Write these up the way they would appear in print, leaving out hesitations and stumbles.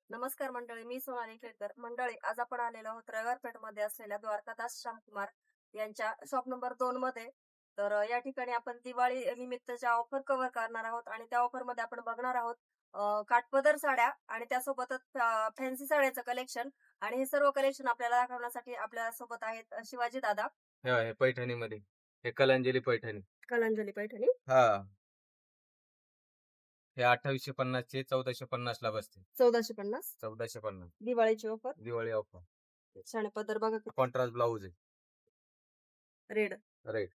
नमस्कार मंडळी, मी सोनाली केळकर. मंडळी, आज आपण आलेलो आहोत रविवारपेठमध्ये असलेल्या द्वारकादास श्यामकुमार यांच्या शॉप नंबर 2 मध्ये. तर या ठिकाणी आपण दिवाळी निमित्तच्या ऑफर कव्हर करणार आहोत आणि त्या ऑफर मध्ये आपण बघणार आहोत काठपदर साड्या आणि त्यासोबतच फॅन्सी साड्याचं कलेक्शन. आणि हे सर्व कलेक्शन आपल्याला दाखवण्यासाठी आपल्या सोबत आहेत शिवाजी दादा. हे पैठणीमध्ये हे कलांजली पैठणी. कलांजली पैठणी हा, हे 2850 चे 1450 ला बसते. 1450 1450 दिवाळीची ऑफर. दिवाळी ऑफर. छान पदर बघा, कॉन्ट्रास्ट ब्लाऊज आहे, रेड रेड.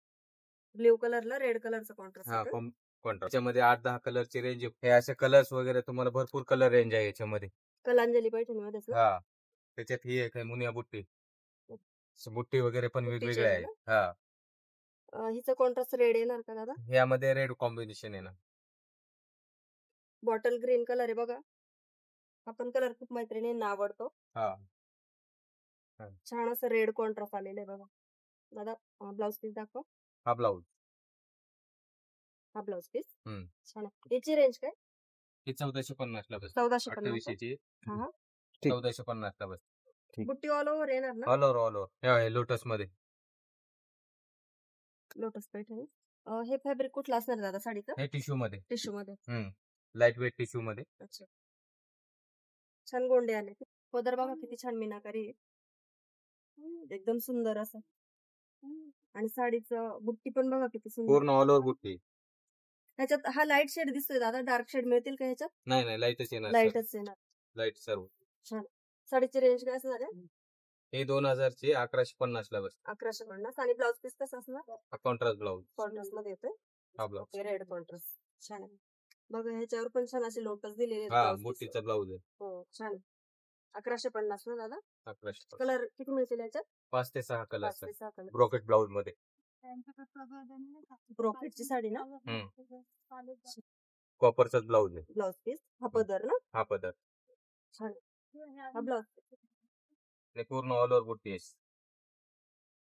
ब्ल्यू कलरला रेड कलरचा कॉन्ट्रास्ट. हा, कॉन्ट्रास्ट. याच्यामध्ये 8-10 कलरची रेंज आहे. हे असे कलर्स वगैरे तुम्हाला भरपूर कलर रेंज आहे याच्यामध्ये. कलांजली पैठणी मध्ये हा, त्याच्यात ही एक आहे मुनिया बुट्टी. बुट्टी वगैरे पण वेगवेगळे आहे. हा, हिचा कॉन्ट्रास्ट रेड येणार का दादा? यामध्ये रेड कॉम्बिनेशन आहे ना. बॉटल ग्रीन कलर आहे बघा. आपण कलर खूप मैत्रिणींना आवडतो. हा, छान असं रेड कॉन्ट्रास्ट आलेलं आहे बघा. दादा ब्लाउज पीस दाखव. हा ब्लाऊज. हा ब्लाउज पीस हम्म. छान आहे. याची रेंज काय? ही 1450 ला बसते. 1450 2800 ची हा 1450 ला बसते. बुट्टी ऑल ओव्हर येणार ना? ऑल ओव्हर हे लोटस मध्ये. लोटस पैठणी. हे फॅब्रिक कुठलं असणार दादा साडीचं? हे टिश्यू मध्ये. टिश्यू मध्ये. लाईट वेट टिश्यू मध्ये. अच्छा, छान गोंडे आले. पदर बघा किती छान मीनाकारी आहे. एकदम सुंदर असं. आणि साडीचं बुट्टी पण बघा किती सुंदर. पूर्ण ऑल ओव्हर बुट्टी. ह्याच्यात हा लाईट शेड दिसतोय दादा, डार्क शेड मिळतील का ह्याच्यात? नाही लाईटच येणार. लाईटच येणार. लाईट सर्व. छान. साडीची रेंज काय असणार? हे 2000 चे 1150 ला बसते. 1150. आणि ब्लाउज पीस कसं असणार? Contrast blouse. कॉन्ट्रास्ट मध्ये येतोय. हा ब्लाऊज रेड कॉन्ट्रास्ट छान आहे बघा. ह्याच्यावर पण छान असे लोटस दिलेले हा आहेत. बुट्टीचा ब्लाऊज आहे. हो छान. 1150 ना दादा? 1150. कलर किती मिळतील याच्यात? 5 ते 6 कलर. 5 ते 6 कलर. ब्रोकेट ब्लाऊज मध्ये. ब्रोकेटची साडी ना? कॉपरचाच ब्लाऊज आहे. ब्लाउज पीस हा पदर ना? हा पदर. छान. हा ब्लाउज हे पूर्ण ऑल ओव्हर बुट्टी आहे.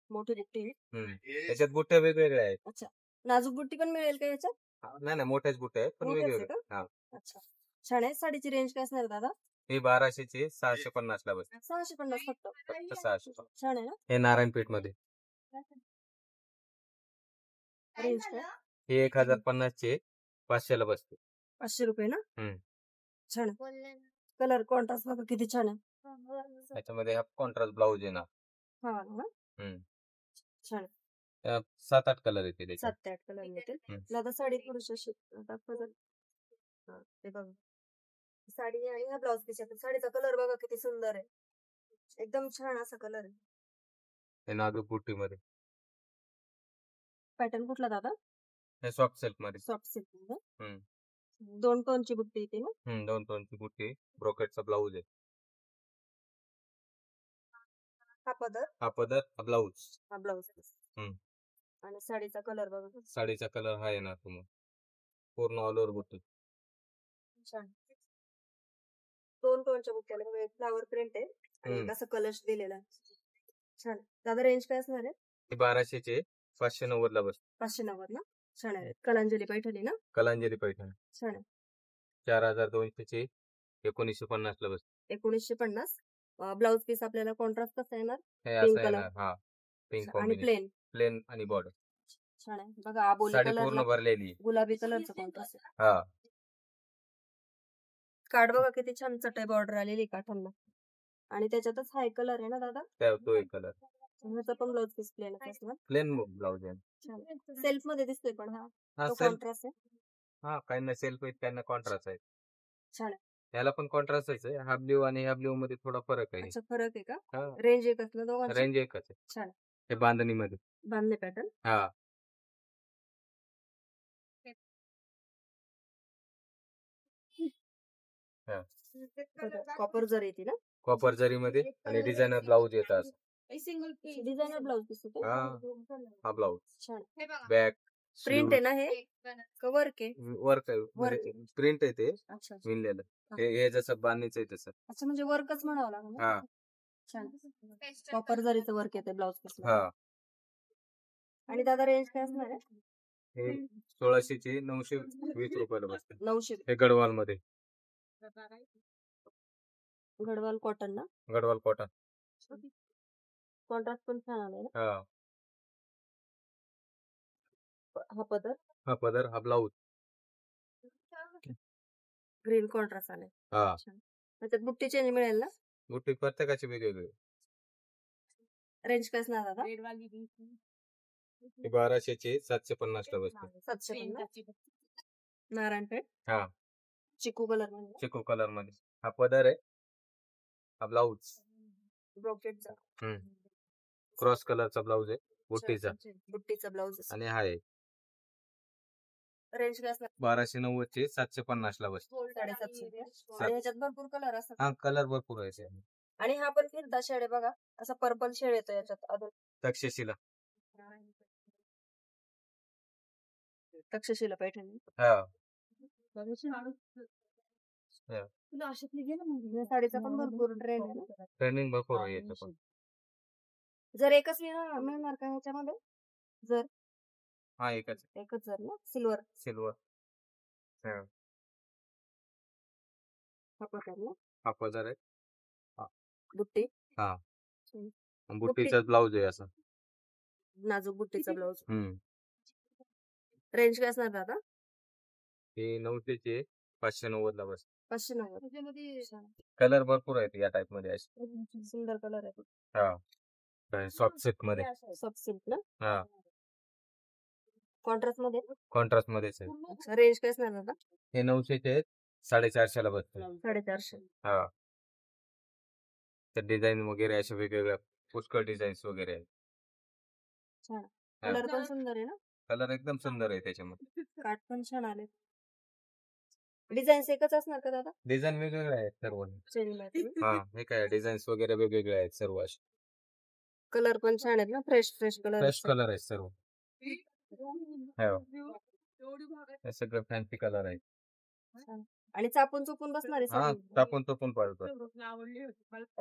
मोठी बुट्टी. त्याच्यात बुट्ट्या वेगवेगळ्या आहेत. अच्छा, नाजूक बुट्टी पण मिळेल का याच्यात? नाही मोठ्याच बुट्ट्या आहेत पण वेगवेगळ्या. हा, अच्छा छान आहे. साडीची रेंज काय असणार दादा? हे 1200 चे 650 ला बसते. 650 फक्त. 600. छान आहे ना? हे नारायणपेठ मध्ये. रेंज काय? हे 1050 चे 500 ला बसते. 500 रुपये ना? छान. कलर कॉन्ट्रास्ट बघा किती छान आहे. त्याच्यामध्ये हा कॉन्ट्रास्ट ब्लाऊज आहे ना. हा ना? छान. 7-8 कलर येते त्याच्यात. 7 ते 8 कलर येतील. दादा साडी पुरुष अशी दाखवा. ते बघा साडी आणि हा ब्लाउज पीस. साडीचा कलर बघा किती सुंदर आहे. एकदम छान असा कलर आहे. हे नाजूक बुट्टी मध्ये. पॅटर्न कुठला दादा? हे सॉफ्ट सिल्क मध्ये. सॉफ्ट सिल्क मध्ये. 2 टोनची बुट्टी येते ना? 2 टोनची बुट्टी. ब्रोकेटचा ब्लाऊज आहे. हा पदर. हा ब्लाऊज. हा ब्लाऊज पीस. आणि साडीचा कलर बघा. साडीचा कलर हा येणार तुम्हाला. पूर्ण ऑल ओव्हर बुट्टी. छान. 2 टोनच्या बुट्ट्याला फ्लावर प्रिंट आहे आणि असं कलर्स दिलेला आहे. छान. दादा रेंज काय असणार आहे? हे 1200 चे 590 ला बसते. 590 ना? छान आहे. कलांजली पैठणी ना? कलांजली पैठणी. छान आहे. 4200 चे 1950 ला बसते. 1950. ब्लाउज पीस आपल्याला कॉन्ट्रास्ट कसा येणार? हे असं येणार. हा, पिंक आणि प्लेन आणि बॉर्डर. छान आहे बघा. आबोली साडी कलर पूर्ण भरलेली. गुलाबी कलरचा कॉन्ट्रास्ट आहे. हा, कार्ड बघा किती छान चटई बॉर्डर आलेली काठांना. आणि त्याच्यातच हा कलर आहे ना दादा? तो एक कलर. ह्याचा पण ब्लाउज पीस प्लेन असणार. प्लेन ब्लाऊज आहे. सेल्फ मध्ये दिसतोय पण हा कॉन्ट्रास्ट आहे. हा, काही ना सेल्फ आहेत, काही ना कॉन्ट्रास्ट आहे. छान आहे. याला पण कॉन्ट्रास्टच आहे. हा ब्ल्यू आणि ह्या ब्ल्यू मध्ये थोडा फरक आहे. अच्छा, फरक आहे का? रेंज एकच ना दोघांची? रेंज एकच आहे. छान. हे बांधणी मध्ये. बांधणे पॅटर्न. हा, कॉपर जरी येते ना? कॉपर जरी मध्ये आणि डिझायनर ब्लाऊज येतात. डिझायनर ब्लाऊज दिसतो. हा ब्लाऊज. छान. बॅक प्रिंट आहे ना हे? कवर के वर्क आहे. प्रिंट आहे ते विणलेलं. हे जसं बांधणीचं आहे तसं. अच्छा, म्हणजे वर्कच म्हणावं लागेल. हा, छान. कॉपर जरीचं वर्क येते ब्लाऊज पीस. हा. आणि दादा रेंज काय असणार आहे? हे 1600 चे 920 रुपयाला बसते. 900. हे गडवाल मध्ये. गडवाल कॉटन ना, गडवाल कॉटन. कॉन्ट्रास्ट पण छान आलाय ना. हा. हा पदर हा पदर, हा ब्लाऊज. ग्रीन कॉन्ट्रास्ट आलाय. हा. छान. त्याच्यात बुट्टी चेंज मिळेल ना. बुट्टी प्रत्येकाची वेगवेगळी. रेंज काय असणार दादा. 1200 चे 750 ला बसते. 750 नारायणपेठ. हा. चिकू कलर मध्ये चिकू कलर मध्ये. हा पदर आहे, हा ब्लाऊज. ब्रोकेटचा क्रॉस कलरचा ब्लाऊज आहे, बुट्टीचा ब्लाऊज. आणि हा आहे रेंज काय असणार. 1290 चे 750 ला बसते. 750. आणि ह्याच्यात भरपूर कलर असतात. हा कलर भरपूर आहे. आणि हा पण फिरता शेड आहे बघा, असा पर्पल शेड येतो याच्यात. अजून तक्षशिला पैठणी. हा. साडीचा पण भरपूर ट्रेंड आहे ना. ट्रेंडिंग भरपूर आहे याचं पण. जर एकच मिळणार का ह्याच्यामध्ये. जर हा एकच जर ना. सिल्वर. हा पदर आहे. बुट्टी. हा. बुट्टीचा ब्लाऊज आहे असा. नाजूक बुट्टीचा ब्लाऊज. रेंज काय असणार दादा. हे 900 चे 590 ला बसते. 590. कलर भरपूर आहेत या टाइप मध्ये असे. सुंदर कलर आहे. हा. सॉफ्ट सिल्क मध्ये. सॉफ्ट सिल्क ना. हा. कॉन्ट्रास्ट मध्येच आहे. रेंज काय असणार दादा. हे 900 चे 450 ला बसते. 450. हा. तर डिझाईन वगैरे अशा वेगवेगळ्या पुष्कळ डिझाईन्स वगैरे आहेत. छान. कलर पण सुंदर आहे ना. कलर एकदम सुंदर आहे त्याच्यामध्ये. काठ पण छान आले. डिझाईन्स एकच असणार का दादा. डिझाईन वेगवेगळे आहेत सर्व. हा. हे काय डिझाईन्स वगैरे वेगवेगळे आहेत सर्व असे. कलर पण छान आहेत ना. फ्रेश कलर आहेत सर्व. हे सगळं फॅन्सी कलर आहे. आणि चापून चुपून बसणार आहे. हा, चापून चुपून पडतो.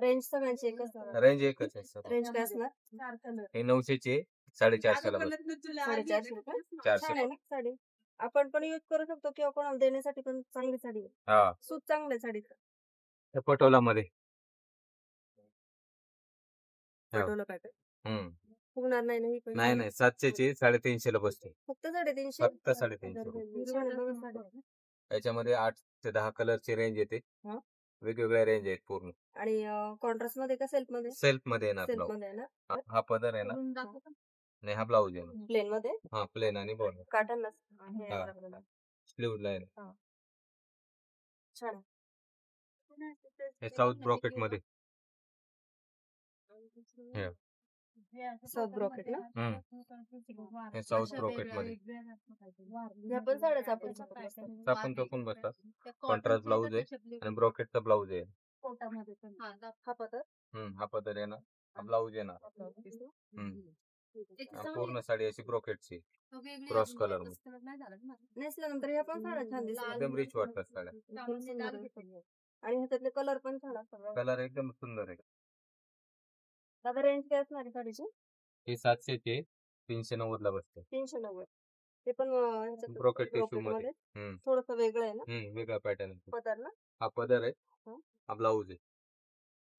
रेंज सगळ्यांची एकच. रेंज एकच आहे सर. रेंज काय असणार. हे 900 चे 450 ला बसते. 450. छान आहे ना साडी. आपण पण यूज करू शकतो किंवा कोणाला देण्यासाठी पण चांगली साडी आहे. हा. सूत चांगलं आहे साडीचं. पटोला मध्ये. पटोला पॅटर्न. फुगणार नाही ना ही पण. नाही 700 चे 350 ला बसते. फक्त 350. फक्त 350. याच्यामध्ये 8 ते 10 कलरची रेंज येते. वेगवेगळ्या रेंज आहेत पूर्ण. आणि कॉन्ट्रास्ट मध्ये का सेल्फ मध्ये. सेल्फ मध्ये येणार. सेल्फ मध्ये आहे ना. हा पदर आहे ना. आणि हा ब्लाऊज आहे ना. प्लेन मध्ये. हा प्लेन आणि बॉर्डर. काटन स्लीव्ह लाईन. छान. हे साऊथ ब्रॉकेट मध्ये. साऊथ ब्रॉकेट ना. हे साऊथ ब्रॉकेट मध्ये. या पण साड्या चापून चुपून बसतात. कॉन्ट्रास्ट ब्लाऊज आहे आणि ब्रॉकेटचा ब्लाऊज आहे. हा पदर. हा पदर आहे ना. हा ब्लाऊज आहे ना. पूर्ण साडी अशी ब्रॉकेटची क्रॉस कलर मध्ये. नेसल्यानंतर ह्या पण साड्या छान दिसतात. एकदम रिच वाटतात साड्या. आणि ह्याच्यातले कलर पण छान असतात. कलर एकदम सुंदर आहे. दादा रेंज काय असणार आहे साडीची. हे 700 चे 390 ला बसते. 390. ते पण ब्रॉकेट टिश्यू मध्ये. थोडस वेगळं आहे ना. वेगळा पॅटर्न. पदर ना. हा पदर आहे. हा ब्लाऊज आहे.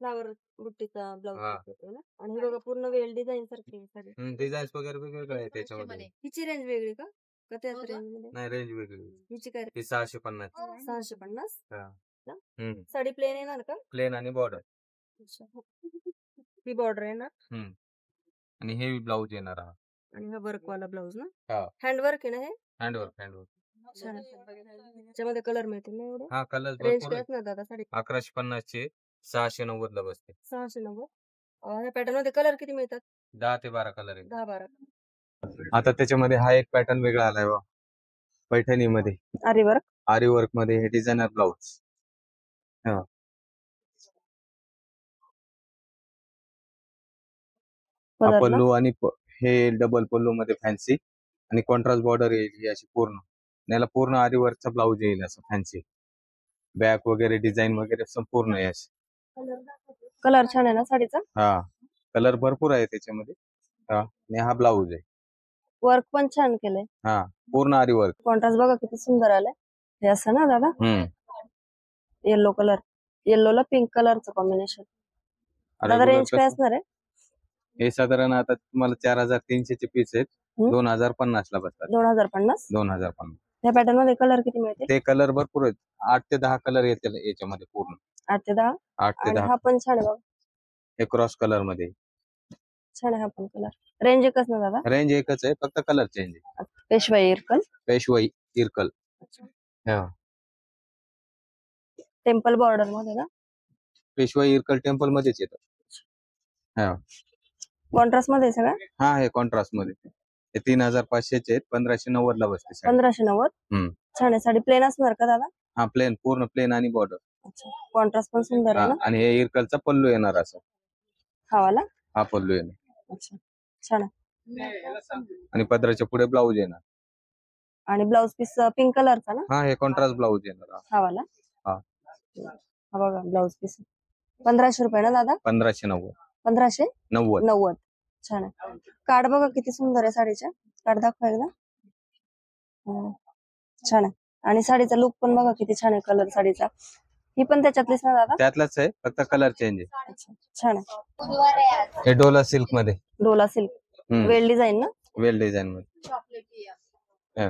फ्लावर बुट्टीचा ब्लाऊज आहे ना. आणि बघा पूर्ण वेल डिझाईन सारखी साडी. डिझाईन्स वगैरे वेगवेगळे आहेत त्याच्यामध्ये. हिची रेंज वेगळी का त्याच रेंज मध्ये. नाही रेंज वेगळी. हिची काय. 650. 650. हा. साडी प्लेन येणार का. प्लेन आणि बॉर्डर. ही बॉर्डर येणार. आणि हे ब्लाऊज येणार. आणि हा वर्क वाला ब्लाऊज ना. हँडवर्क आहे ना हे. हँडवर्क. छान. त्याच्यामध्ये कलर मिळतील ना एवढे. हा कलर रेंज काय असणार दादा साडी. 1150 चे 690 ला बसते. 690. ह्या पॅटर्न मध्ये कलर किती मिळतात. 10 ते 12 कलर आहे. 10-12. आता त्याच्यामध्ये हा एक पॅटर्न वेगळा आलाय बा. पैठणी मध्ये. आरी वर्क मध्ये हे डिझायनर ब्लाऊज. पल्लू आणि हे डबल पल्लू मध्ये फॅन्सी आणि कॉन्ट्रास्ट बॉर्डर येईल ही अशी पूर्ण. याला पूर्ण आरी वर्कचा ब्लाऊज येईल असं फॅन्सी. बॅक वगैरे डिझाईन वगैरे संपूर्ण आहे अशी. कलर छान आहे ना साडीचा. हा कलर भरपूर आहे त्याच्यामध्ये. आणि हा ब्लाऊज आहे. वर्क पण छान केलंय. हा पूर्ण आरी वर्क. कॉन्ट्रास्ट बघा किती सुंदर आलाय. हे असं ना दादा. Yellow colour. येल्लोला पिंक कलरचं कॉम्बिनेशन. दादा Regular रेंज काय कसं असणार आहे? हे साधारण आता तुम्हाला 4300 चे पीस आहेत. हम्म. 2050 ला बसतात. 2050. 2050 या पॅटर्न मध्ये कलर किती मिळतील? ते कलर भरपूर आहेत. 8 ते 10 कलर येतील याच्यामध्ये पूर्ण. 8 ते 10. 8 ते आणि 10 हा पण छान आहे बघा. हे क्रॉस कलर मध्ये. छान आहे हा पण कलर. रेंज एकच ना दादा? रेंज एकच आहे, फक्त कलर चेंज आहे. पेशवाई इरकल. पेशवाई इरकल. हा. टेम्पल बॉर्डर मध्ये ना? पेशवाई इरकल टेम्पल मध्येच येतं. हा. कॉन्ट्रास्ट मध्ये सगळं? हा, हे कॉन्ट्रास्ट मध्ये. हे 3500 चे आहेत. 1590 ला बसते साडी. 1590. हम्म. छान आहे. साडी प्लेन असणार का दादा? हा, प्लेन, पूर्ण प्लेन आणि बॉर्डर. अच्छा. कॉन्ट्रास्ट पण सुंदर आहे ना? आणि हे इरकलचा पल्लू येणार असं. हा वाला? हा पल्लू येणार. अच्छा. छान आहे. आणि पदराच्या पुढे ब्लाऊज येणार. आणि ब्लाउज पीस पिंक कलरचा ना? हा, हे कॉन्ट्रास्ट ब्लाऊज येणार. हा वाला? हा. हा बघा ब्लाउज पीस. 1500 रुपये ना दादा? 1590. 1590. छान आहे. कार्ड बघा किती सुंदर आहे साडीच्या. कार्ड दाखवा एकदा. छान आहे. आणि साडीचा लुक पण बघा किती छान आहे कलर साडीचा. ही पण त्याच्यातलीच ना दादा? त्यातलाच आहे, फक्त कलर चेंज आहे. अच्छा. छान आहे. हे डोला सिल्क मध्ये. डोला सिल्क. वेल डिझाईन ना? वेल डिझाईन मध्ये. हा.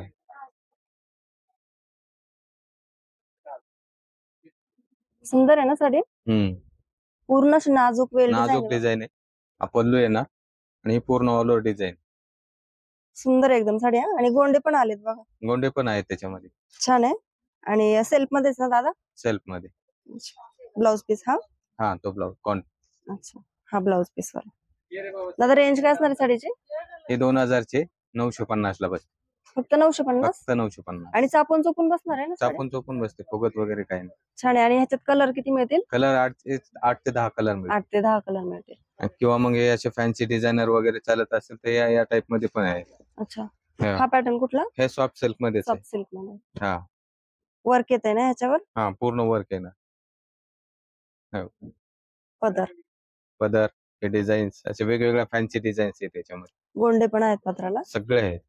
सुंदर आहे ना साडी? पूर्ण नाजूक वेल नाजूक डिझाईन आहे. हा पल्लू आहे ना, आणि पूर्ण ऑल ओव्हर डिझाईन. सुंदर आहे एकदम साडी. आणि गोंडे पण आलेत बघा. गोंडे पण आहेत त्याच्यामध्ये. छान आहे. आणि सेल्फ मध्येच ना दादा? सेल्फ मध्ये. ब्लाउज पीस हा? हा, तो ब्लाउज. अच्छा. हा ब्लाउज पीस वाला. दादा रेंज काय असणार आहे साडीची? हे 2000 चे 950 ला बसते. फक्त 950? फक्त 950. आणि चापून चोपून बसणार आहे ना साडी? चापून चोपून बसते, फुगत वगैरे काही नाही. छान आहे. आणि ह्याच्यात कलर किती मिळतील? कलर 8 ते 10 कलर मिळतील. 8 ते 10 कलर मिळतील. किंवा मग हे असे फॅन्सी डिझायनर वगैरे चालत असेल तर या टाइप मध्ये पण आहे. अच्छा. हा. हा पॅटर्न कुठला? हे सॉफ्ट सिल्क मध्ये. सॉफ्ट सिल्क मध्ये. हा. वर्क येत आहे ना ह्याच्यावर? हा, पूर्ण वर्क आहे ना. पदर हे डिझाईन्स असे वेगवेगळ्या फॅन्सी डिझाईन्स आहेत त्याच्यामध्ये. गोंडे पण आहेत पत्राला? सगळे आहेत.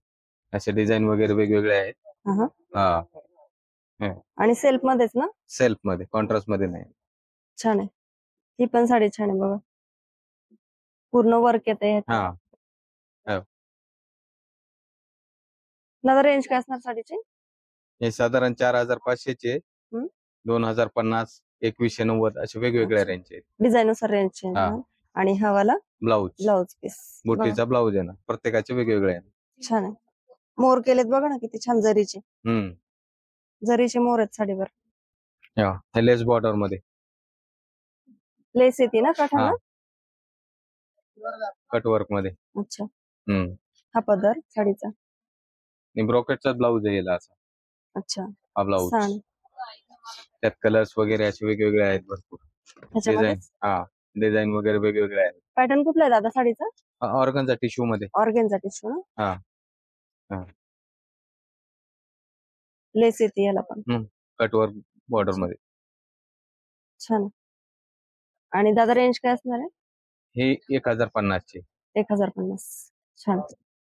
असे डिझाईन वगैरे वेगवेगळे आहेत. हा. आणि सेल्फ मध्येच ना? सेल्फ मध्ये, कॉन्ट्रास्ट मध्ये नाही. छान आहे. ही पण साडी छान आहे बघा. पूर्ण वर्क येत आहे. हा. दादा रेंज काय असणार साडीची? हे साधारण 4500 चे, 2050, 2190 असे वेगवेगळ्या रेंज आहेत. डिझाईन नुसार रेंज चेंज. आणि हा वाला ब्लाउज पीस. बुटीचा ब्लाऊज आहे ना, प्रत्येकाचे वेगवेगळे आहे. छान आहे. मोर केलेत बघा ना किती छान जरीचे. जरीचे मोर आहेत साडीवर. हे लेस बॉर्डर मध्ये. लेस येते ना काठाला? कट वर्क मध्ये. अच्छा. हा पदर साडीचा. ब्रोकेटचा ब्लाऊज येईल असा. अच्छा. हा ब्लाऊज. त्यात कलर्स वगैरे असे वेगवेगळे आहेत भरपूर. डिझाईन वगैरे वेगवेगळे आहेत. पॅटर्न कुठला आहे दादा साडीचा? ऑर्गनचा टिश्यू मध्ये. ऑर्गेन्झा टिश्यू ना? हा. लेस येते याला पण. कट वर्क बॉर्डर मध्ये. छान. आणि दादा रेंज काय असणार आहे? हे 1050 चे. 1050. छान.